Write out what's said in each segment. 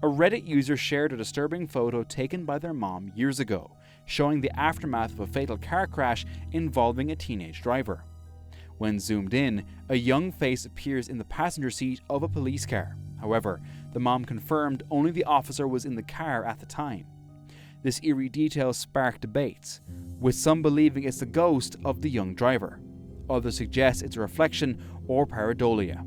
A Reddit user shared a disturbing photo taken by their mom years ago, showing the aftermath of a fatal car crash involving a teenage driver. When zoomed in, a young face appears in the passenger seat of a police car. However, the mom confirmed only the officer was in the car at the time. This eerie detail sparked debates, with some believing it's the ghost of the young driver. Others suggest it's a reflection or pareidolia.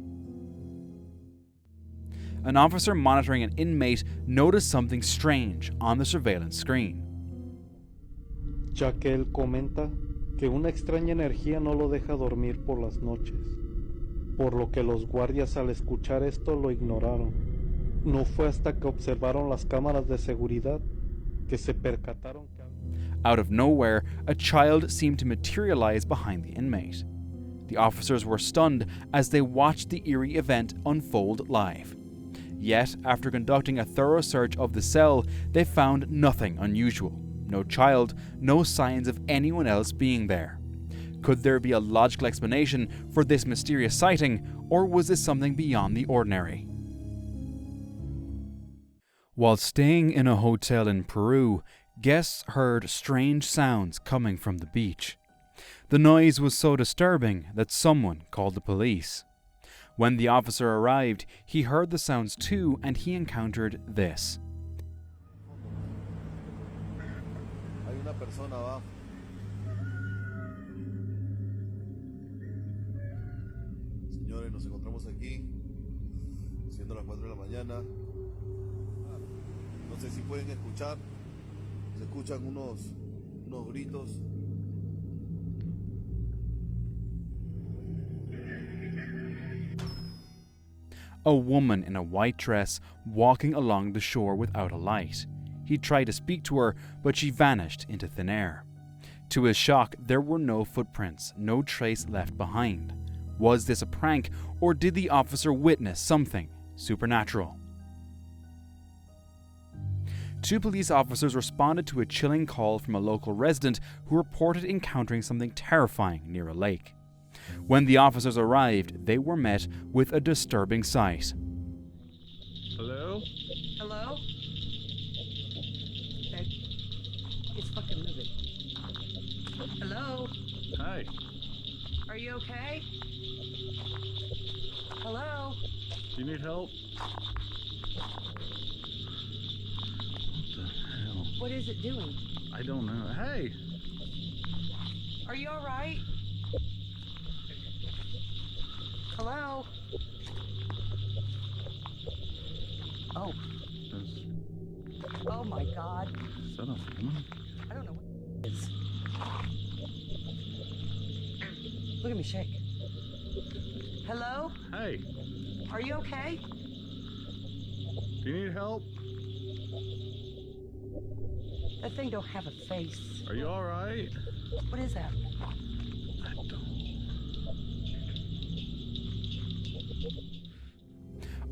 An officer monitoring an inmate noticed something strange on the surveillance screen. Ya que él comenta que una extraña energía no lo deja dormir por las noches, por lo que los guardias al escuchar esto lo ignoraron. No fue hasta que observaron las cámaras de seguridad que se percataron que... Out of nowhere, a child seemed to materialize behind the inmate. The officers were stunned as they watched the eerie event unfold live. Yet, after conducting a thorough search of the cell, they found nothing unusual. No child, no signs of anyone else being there. Could there be a logical explanation for this mysterious sighting, or was this something beyond the ordinary? While staying in a hotel in Peru, guests heard strange sounds coming from the beach. The noise was so disturbing that someone called the police. When the officer arrived, he heard the sounds too, and he encountered this. Hay una persona abajo. Señores, nos encontramos aquí, siendo las 4 de la mañana. No sé si pueden escuchar. Se escuchan unos gritos. A woman in a white dress walking along the shore without a light. He tried to speak to her, but she vanished into thin air. To his shock, there were no footprints, no trace left behind. Was this a prank, or did the officer witness something supernatural? 2 police officers responded to a chilling call from a local resident who reported encountering something terrifying near a lake. When the officers arrived, they were met with a disturbing sight. Hello? Hello? It's fucking moving. Hello? Hi. Are you okay? Hello? Do you need help? What the hell? What is it doing? I don't know. Hey! Are you alright? Hello? Oh. Oh my God. Is that a woman? I don't know what it is. Look at me shake. Hello? Hey! Are you okay? Do you need help? That thing don't have a face. Are you alright? What is that? I don't.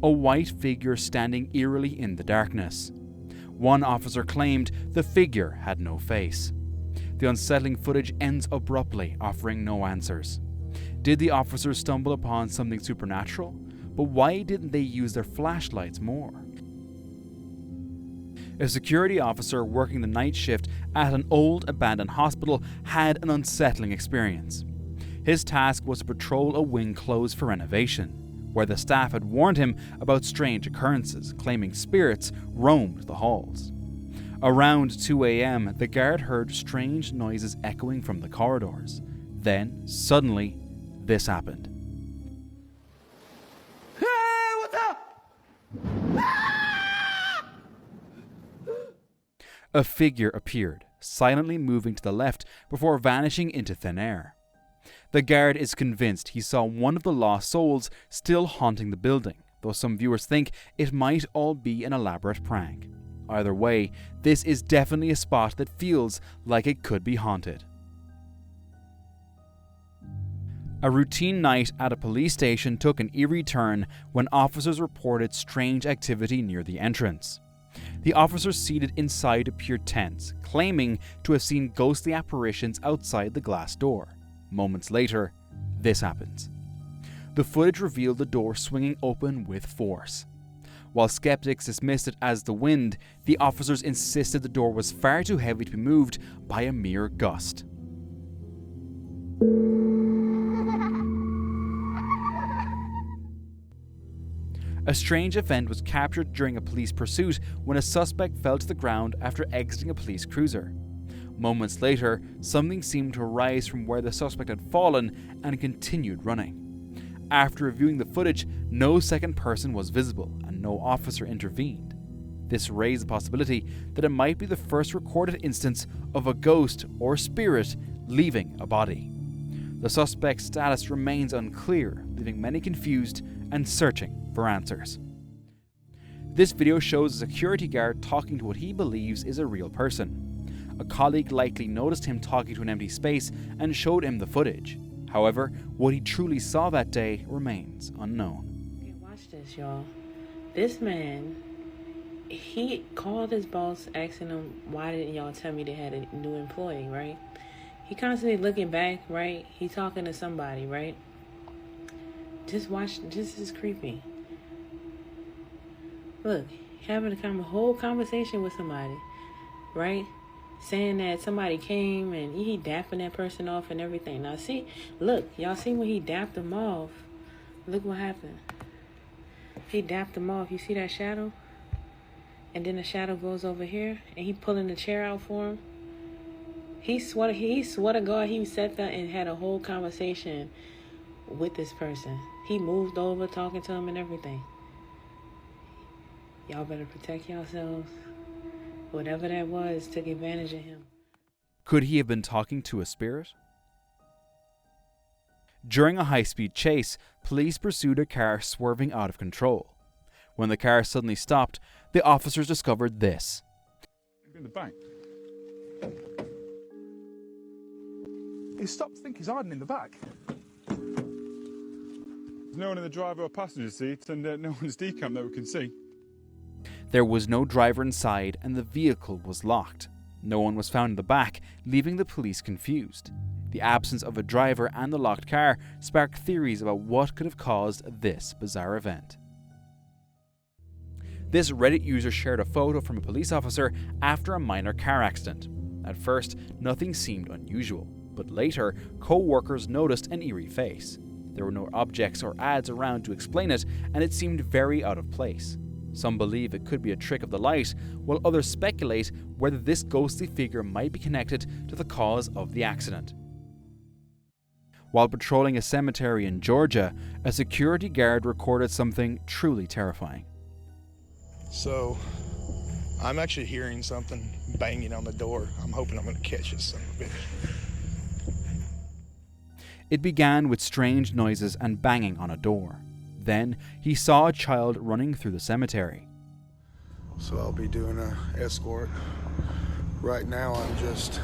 A white figure standing eerily in the darkness. One officer claimed the figure had no face. The unsettling footage ends abruptly, offering no answers. Did the officers stumble upon something supernatural? But why didn't they use their flashlights more? A security officer working the night shift at an old abandoned hospital had an unsettling experience. His task was to patrol a wing closed for renovation, where the staff had warned him about strange occurrences, claiming spirits roamed the halls. Around 2 a.m., the guard heard strange noises echoing from the corridors. Then, suddenly, this happened. Hey, what's up? A figure appeared, silently moving to the left before vanishing into thin air. The guard is convinced he saw one of the lost souls still haunting the building, though some viewers think it might all be an elaborate prank. Either way, this is definitely a spot that feels like it could be haunted. A routine night at a police station took an eerie turn when officers reported strange activity near the entrance. The officers seated inside appeared tense, claiming to have seen ghostly apparitions outside the glass door. Moments later, this happens. The footage revealed the door swinging open with force. While skeptics dismissed it as the wind, the officers insisted the door was far too heavy to be moved by a mere gust. A strange event was captured during a police pursuit when a suspect fell to the ground after exiting a police cruiser. Moments later, something seemed to rise from where the suspect had fallen and continued running. After reviewing the footage, no second person was visible and no officer intervened. This raised the possibility that it might be the first recorded instance of a ghost or spirit leaving a body. The suspect's status remains unclear, leaving many confused and searching for answers. This video shows a security guard talking to what he believes is a real person. A colleague likely noticed him talking to an empty space and showed him the footage. However, what he truly saw that day remains unknown. Okay, watch this, y'all. This man, he called his boss asking him, why didn't y'all tell me they had a new employee, right? He constantly looking back, right? He talking to somebody, right? Just watch, this is creepy. Look, having a whole conversation with somebody, right? Saying that somebody came and he dapping that person off and everything. Now see, look, y'all see when he dapped them off, look what happened. He dapped them off, you see that shadow? And then the shadow goes over here and he pulling the chair out for him. He swore to God he sat there and had a whole conversation with this person. He moved over talking to him and everything. Y'all better protect yourselves. Whatever that was took advantage of him. Could he have been talking to a spirit? During a high-speed chase, police pursued a car swerving out of control. When the car suddenly stopped, the officers discovered this. In the back. He stopped to think he's hiding in the back. There's no one in the driver or passenger seat and no one's decam that we can see. There was no driver inside and the vehicle was locked. No one was found in the back, leaving the police confused. The absence of a driver and the locked car sparked theories about what could have caused this bizarre event. This Reddit user shared a photo from a police officer after a minor car accident. At first, nothing seemed unusual, but later, co-workers noticed an eerie face. There were no objects or ads around to explain it, and it seemed very out of place. Some believe it could be a trick of the light, while others speculate whether this ghostly figure might be connected to the cause of the accident. While patrolling a cemetery in Georgia, a security guard recorded something truly terrifying. So, I'm actually hearing something banging on the door. I'm hoping I'm going to catch this son of a bitch. It began with strange noises and banging on a door. Then, he saw a child running through the cemetery. So I'll be doing an escort. Right now I'm just...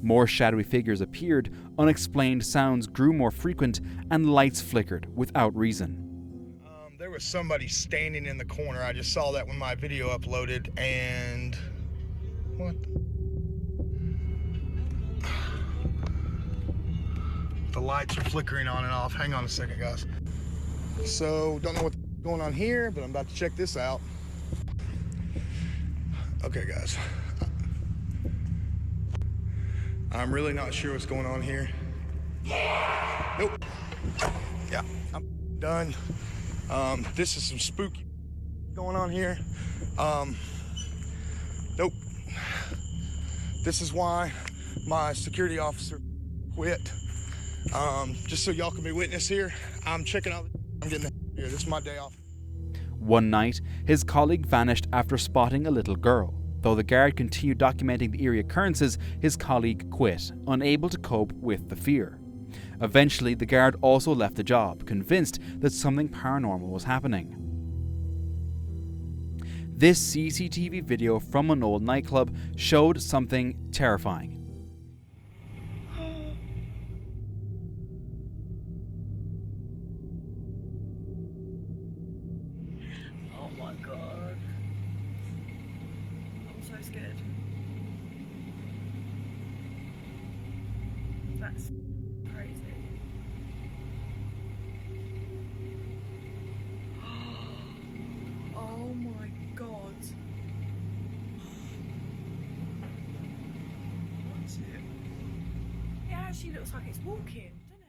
More shadowy figures appeared, unexplained sounds grew more frequent, and lights flickered without reason. There was somebody standing in the corner. I just saw that when my video uploaded, and... What? The lights are flickering on and off. Hang on a second, guys. So, don't know what's going on here, but I'm about to check this out. Okay, guys. I'm really not sure what's going on here. Nope. Yeah, I'm done. This is some spooky going on here. Nope. This is why my security officer quit. Just so y'all can be witness here, I'm checking out. I'm getting here. This is my day off. One night, his colleague vanished after spotting a little girl. Though the guard continued documenting the eerie occurrences, his colleague quit, unable to cope with the fear. Eventually, the guard also left the job, convinced that something paranormal was happening. This CCTV video from an old nightclub showed something terrifying. Oh my god. I'm so scared. That's crazy. actually looks like it's walking, doesn't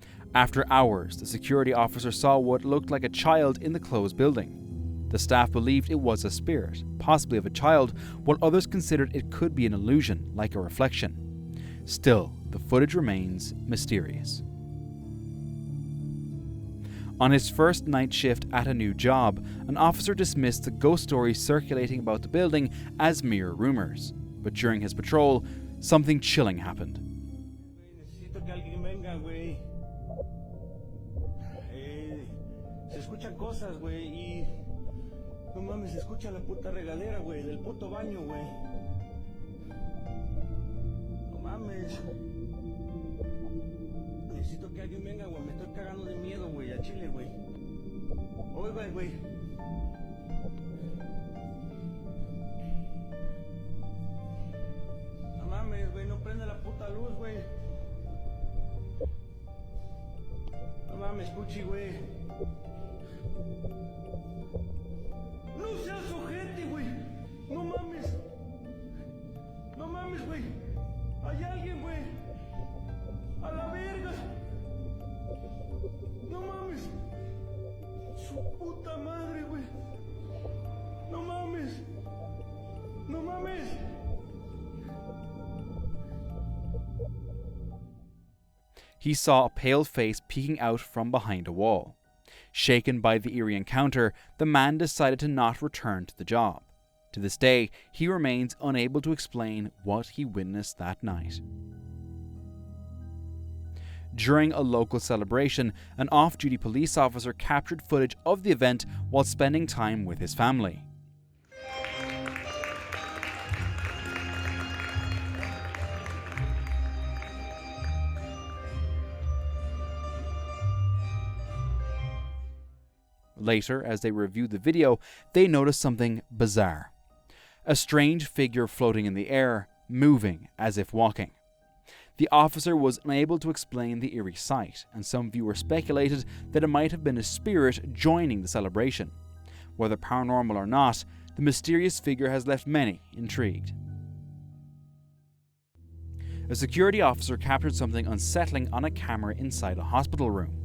it? After hours, the security officer saw what looked like a child in the closed building. The staff believed it was a spirit, possibly of a child, while others considered it could be an illusion, like a reflection. Still, the footage remains mysterious. On his first night shift at a new job, an officer dismissed the ghost stories circulating about the building as mere rumors. But during his patrol, something chilling happened. Necesito que alguien venga, güey. Se escuchan cosas, güey, y no mames, se escucha la puta regadera, güey, del puto baño, güey. No mames. Necesito que alguien venga, güey, me estoy cagando de miedo, güey, a Chile, güey. Oiga, güey. No mames, güey, no prende la puta luz, güey. No mames, Puchi, güey. No seas ojete, güey. No mames. No mames, güey. Hay alguien, güey. A la verga. No mames. Su puta madre, güey. No mames. No mames. He saw a pale face peeking out from behind a wall. Shaken by the eerie encounter, the man decided to not return to the job. To this day, he remains unable to explain what he witnessed that night. During a local celebration, an off-duty police officer captured footage of the event while spending time with his family. Later, as they reviewed the video, they noticed something bizarre. A strange figure floating in the air, moving as if walking. The officer was unable to explain the eerie sight, and some viewers speculated that it might have been a spirit joining the celebration. Whether paranormal or not, the mysterious figure has left many intrigued. A security officer captured something unsettling on a camera inside a hospital room.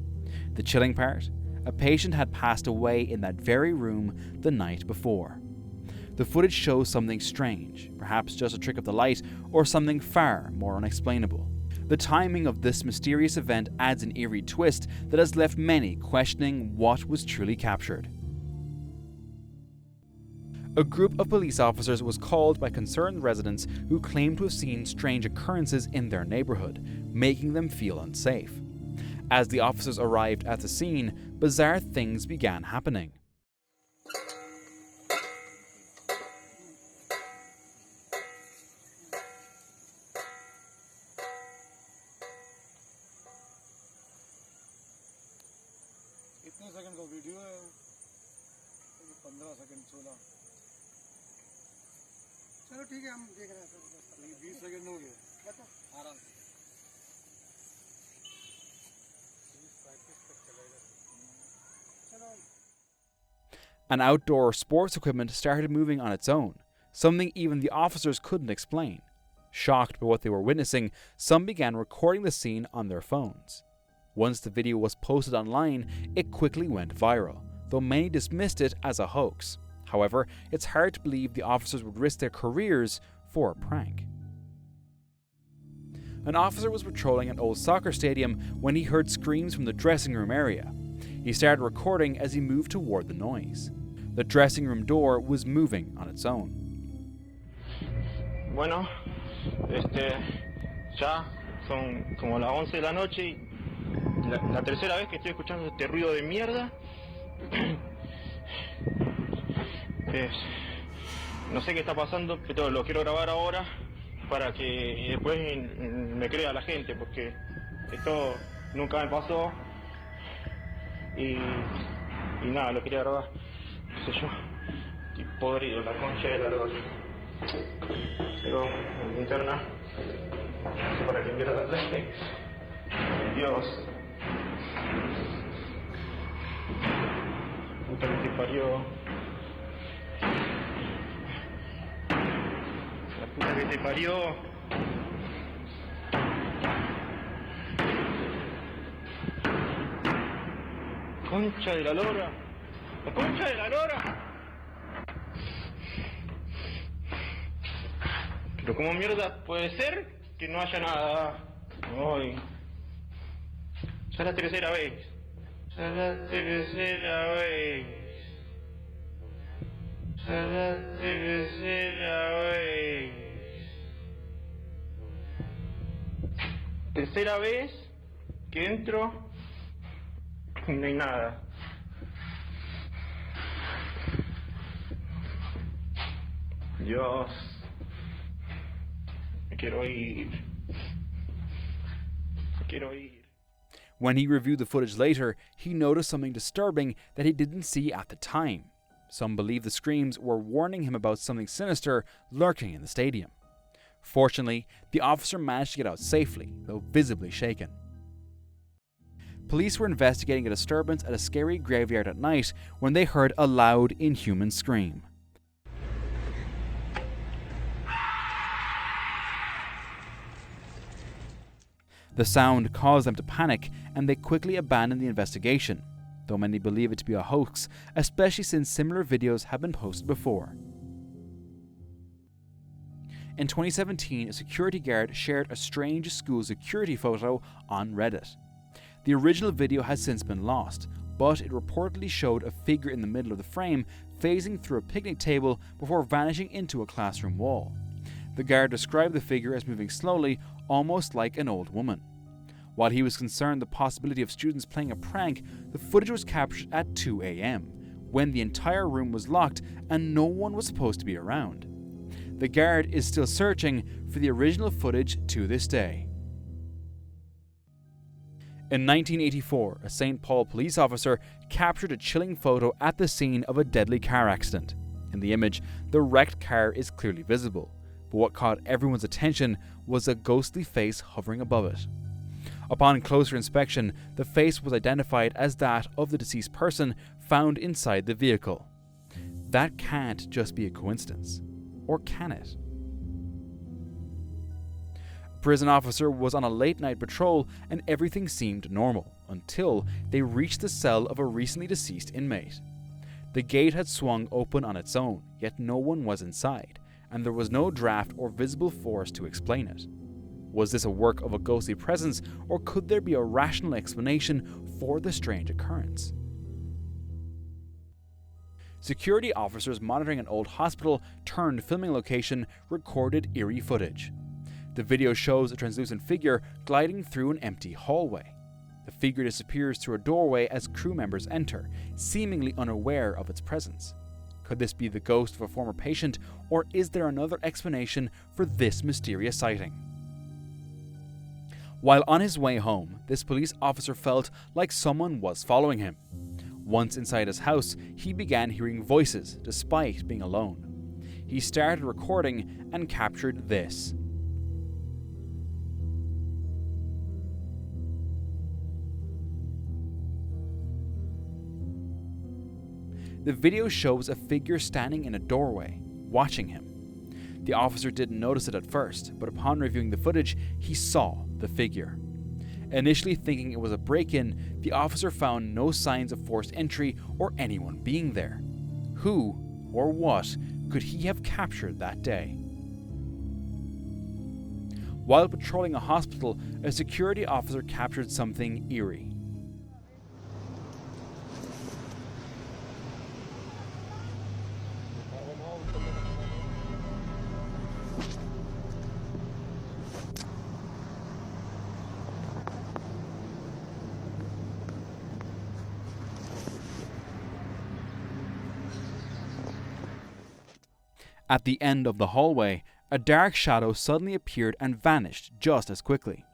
The chilling part? A patient had passed away in that very room the night before. The footage shows something strange, perhaps just a trick of the light, or something far more unexplainable. The timing of this mysterious event adds an eerie twist that has left many questioning what was truly captured. A group of police officers was called by concerned residents who claimed to have seen strange occurrences in their neighborhood, making them feel unsafe. As the officers arrived at the scene, bizarre things began happening. कितने second का video है? 15 second 16. चलो ठीक है, हम देख रहे हैं सर. 20 सेकंड हो गए. बताओ आराम से. An outdoor sports equipment started moving on its own, something even the officers couldn't explain. Shocked by what they were witnessing, some began recording the scene on their phones. Once the video was posted online, it quickly went viral, though many dismissed it as a hoax. However, it's hard to believe the officers would risk their careers for a prank. An officer was patrolling an old soccer stadium when he heard screams from the dressing room area. He started recording as he moved toward the noise. The dressing room door was moving on its own. Bueno, ya son como las 11 de la noche y la tercera vez que estoy escuchando este ruido de mierda. No sé qué está pasando, pero lo quiero grabar ahora para que después me crea la gente, porque esto nunca me pasó y nada, lo quería grabar, qué sé yo, estoy podrido, la concha de la lora. Pero en linterna, no sé para qué mierda traje. Dios. Puta que te parió. La puta que te parió. concha de la lora. La concha de la lora. Pero ¿cómo mierda puede ser que no haya nada? Ay. Ya la tercera vez. Ya la tercera vez. Ya la tercera vez. Tercera vez que entro y no hay nada. Dios. Me quiero ir. Me quiero ir. When he reviewed the footage later, he noticed something disturbing that he didn't see at the time. Some believe the screams were warning him about something sinister lurking in the stadium. Fortunately, the officer managed to get out safely, though visibly shaken. Police were investigating a disturbance at a scary graveyard at night when they heard a loud, inhuman scream. The sound caused them to panic, and they quickly abandoned the investigation, though many believe it to be a hoax, especially since similar videos have been posted before. In 2017, a security guard shared a strange school security photo on Reddit. The original video has since been lost, but it reportedly showed a figure in the middle of the frame phasing through a picnic table before vanishing into a classroom wall. The guard described the figure as moving slowly, almost like an old woman. While he was concerned the possibility of students playing a prank, the footage was captured at 2 a.m, when the entire room was locked and no one was supposed to be around. The guard is still searching for the original footage to this day. In 1984, a St. Paul police officer captured a chilling photo at the scene of a deadly car accident. In the image, the wrecked car is clearly visible, but what caught everyone's attention was a ghostly face hovering above it. Upon closer inspection, the face was identified as that of the deceased person found inside the vehicle. That can't just be a coincidence. Or can it? A prison officer was on a late-night patrol and everything seemed normal, until they reached the cell of a recently deceased inmate. The gate had swung open on its own, yet no one was inside, and there was no draft or visible force to explain it. Was this a work of a ghostly presence, or could there be a rational explanation for the strange occurrence? Security officers monitoring an old hospital turned filming location recorded eerie footage. The video shows a translucent figure gliding through an empty hallway. The figure disappears through a doorway as crew members enter, seemingly unaware of its presence. Could this be the ghost of a former patient, or is there another explanation for this mysterious sighting? While on his way home, this police officer felt like someone was following him. Once inside his house, he began hearing voices despite being alone. He started recording and captured this. The video shows a figure standing in a doorway, watching him. The officer didn't notice it at first, but upon reviewing the footage, he saw the figure. Initially thinking it was a break-in, the officer found no signs of forced entry or anyone being there. Who or what could he have captured that day? While patrolling a hospital, a security officer captured something eerie. At the end of the hallway, a dark shadow suddenly appeared and vanished just as quickly.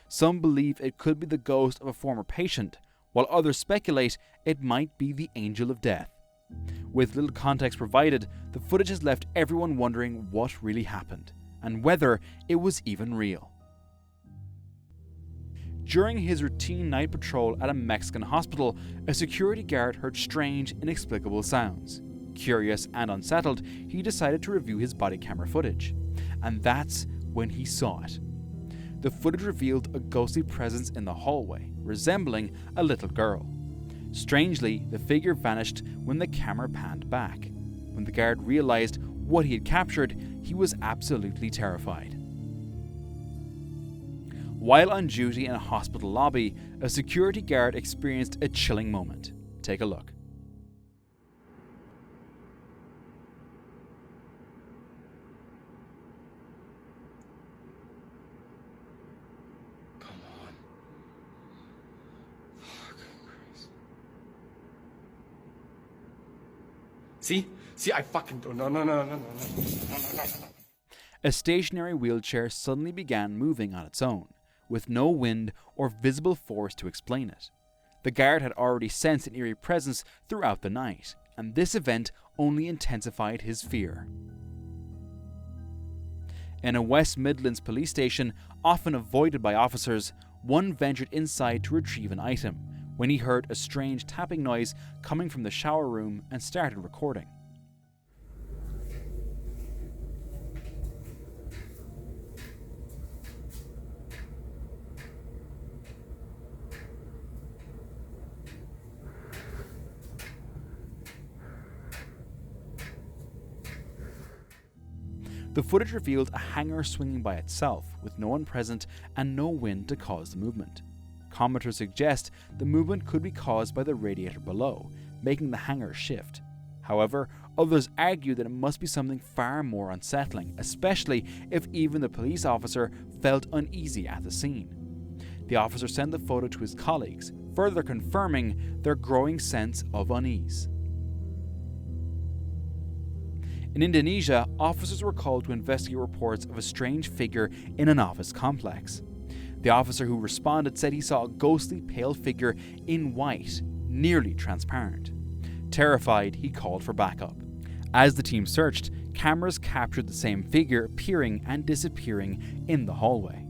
Some believe it could be the ghost of a former patient, while others speculate it might be the Angel of Death. With little context provided, the footage has left everyone wondering what really happened, and whether it was even real. During his routine night patrol at a Mexican hospital, a security guard heard strange, inexplicable sounds. Curious and unsettled, he decided to review his body camera footage. And that's when he saw it. The footage revealed a ghostly presence in the hallway, resembling a little girl. Strangely, the figure vanished when the camera panned back. When the guard realized what he had captured, he was absolutely terrified. While on duty in a hospital lobby, a security guard experienced a chilling moment. Take a look. Come on. See? See, I fucking don't. No. A stationary wheelchair suddenly began moving on its own, with no wind or visible force to explain it. The guard had already sensed an eerie presence throughout the night, and this event only intensified his fear. In a West Midlands police station, often avoided by officers, one ventured inside to retrieve an item, when he heard a strange tapping noise coming from the shower room and started recording. The footage revealed a hanger swinging by itself, with no one present and no wind to cause the movement. Commenters suggest the movement could be caused by the radiator below, making the hanger shift. However, others argue that it must be something far more unsettling, especially if even the police officer felt uneasy at the scene. The officer sent the photo to his colleagues, further confirming their growing sense of unease. In Indonesia, officers were called to investigate reports of a strange figure in an office complex. The officer who responded said he saw a ghostly pale figure in white, nearly transparent. Terrified, he called for backup. As the team searched, cameras captured the same figure appearing and disappearing in the hallway.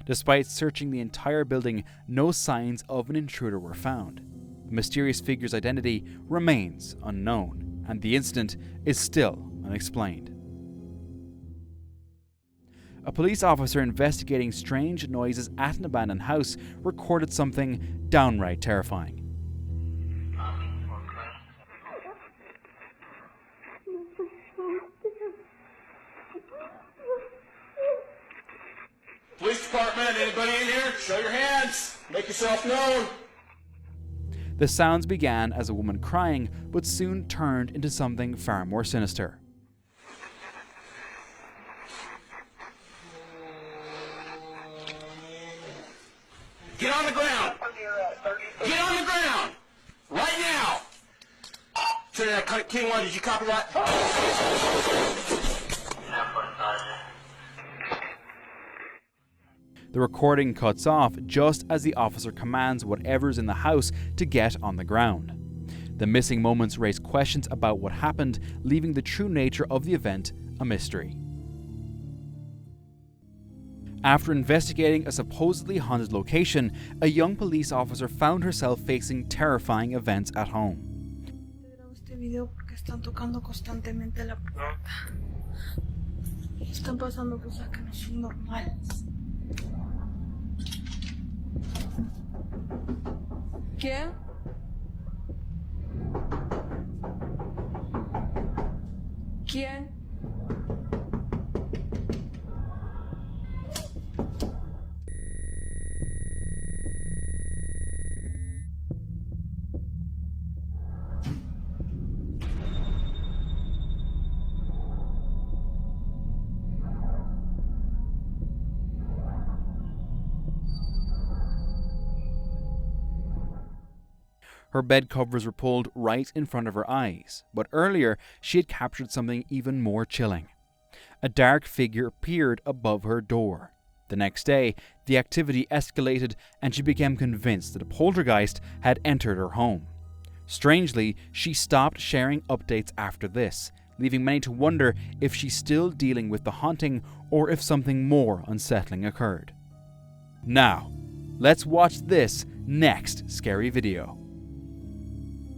Despite searching the entire building, no signs of an intruder were found. The mysterious figure's identity remains unknown, and the incident is still unexplained. A police officer investigating strange noises at an abandoned house recorded something downright terrifying. Police department, anybody in here? Show your hands. Make yourself known. The sounds began as a woman crying, but soon turned into something far more sinister. Get on the ground! Get on the ground! Right now! King 1, did you copy that? The recording cuts off just as the officer commands whatever's in the house to get on the ground. The missing moments raise questions about what happened, leaving the true nature of the event a mystery. After investigating a supposedly haunted location, a young police officer found herself facing terrifying events at home. Este video porque están tocando constantemente la puerta. Están pasando cosas que no son normales. ¿Quién? ¿Quién? Her bed covers were pulled right in front of her eyes, but earlier she had captured something even more chilling. A dark figure appeared above her door. The next day, the activity escalated and she became convinced that a poltergeist had entered her home. Strangely, she stopped sharing updates after this, leaving many to wonder if she's still dealing with the haunting or if something more unsettling occurred. Now, let's watch this next scary video.